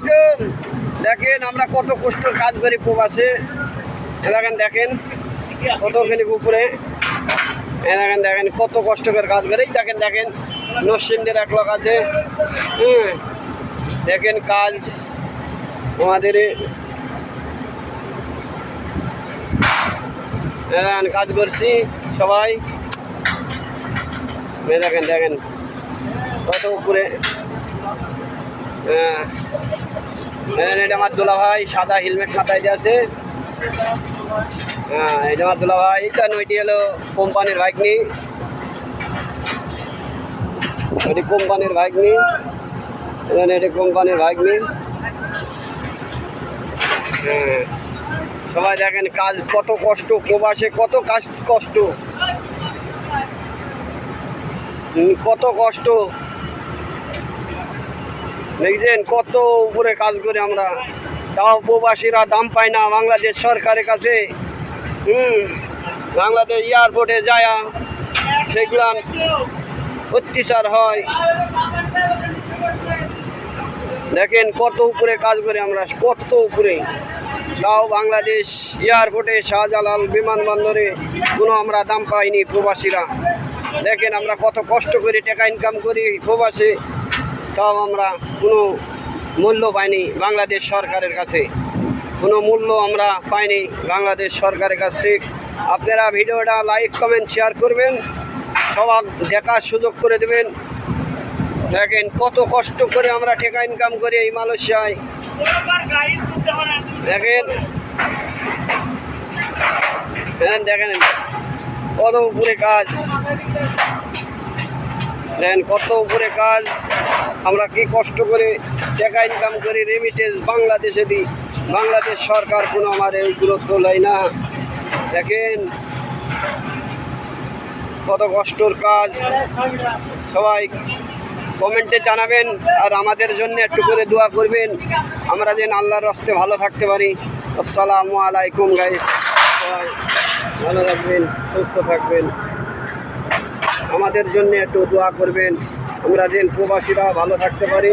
আলাইকুম। দেখেন আমরা কত কষ্টের কাজ করি প্রবাসে। দেখেন কতখানি উপরে দেখেন কত কষ্ট করে কাজ করে। দেখেন নরসিংদীর এক লোক আছে। দেখেন কাজ আমাদের কাজ করছি সবাই। দেখেন কত উপরে। এটা আমার দুলা ভাই, সাদা হেলমেট মাথায় দিয়ে আছে। এটা আমার দুলা ভাই। এটা নইটি হলো কোম্পানির বাইক নি, এটি কোম্পানির বাইক নি, এটি কোম্পানির বাইক নি। সবাই দেখেন কাজ কত কষ্ট, প্রবাসে কত কষ্ট, কত কষ্ট দেখছেন, কত উপরে কাজ করে আমরা। তাও প্রবাসীরা দাম পায় না বাংলাদেশ সরকারের কাছে। বাংলাদেশ এয়ারপোর্টে যায় সেগুলো অত্যাচার হয়। দেখেন কত উপরে কাজ করে আমরা, কত উপরে। তাও বাংলাদেশ এয়ারপোর্টে, শাহজালাল বিমানবন্দরে কোনো আমরা দাম পাইনি প্রবাসীরা। দেখেন আমরা কত কষ্ট করে টাকা ইনকাম করি প্রবাসে, তাও আমরা কোনো মূল্য পাইনি বাংলাদেশ সরকারের কাছে। কোনো মূল্য আমরা পাইনি বাংলাদেশ সরকারের কাছ থেকে। আপনারা ভিডিওটা লাইক কমেন্ট শেয়ার করবেন, সবার দেখার সুযোগ করে দেবেন। দেখেন কত কষ্ট করে আমরা টাকা ইনকাম করি এই মালয়েশিয়ায়। দেখেন দেখেন কত উপরে কাজ, দেখেন কত উপরে কাজ। আমরা কি কষ্ট করে টাকা ইনকাম করি, রেমিটেন্স বাংলাদেশে দিই। বাংলাদেশ সরকার কোনো আমার এই গুরুত্ব নেয় না। দেখেন কত কষ্টর কাজ। সবাই কমেন্টে জানাবেন, আর আমাদের জন্য একটু করে দোয়া করবেন, আমরা যেন আল্লাহর রাস্তে ভালো থাকতে পারি। আসসালামু আলাইকুম গাইস, সবাই ভালো থাকবেন, সুস্থ থাকবেন। আমাদের জন্য একটু দোয়া করবেন, আমরা যেন প্রবাসীরা ভালো থাকতে পারি।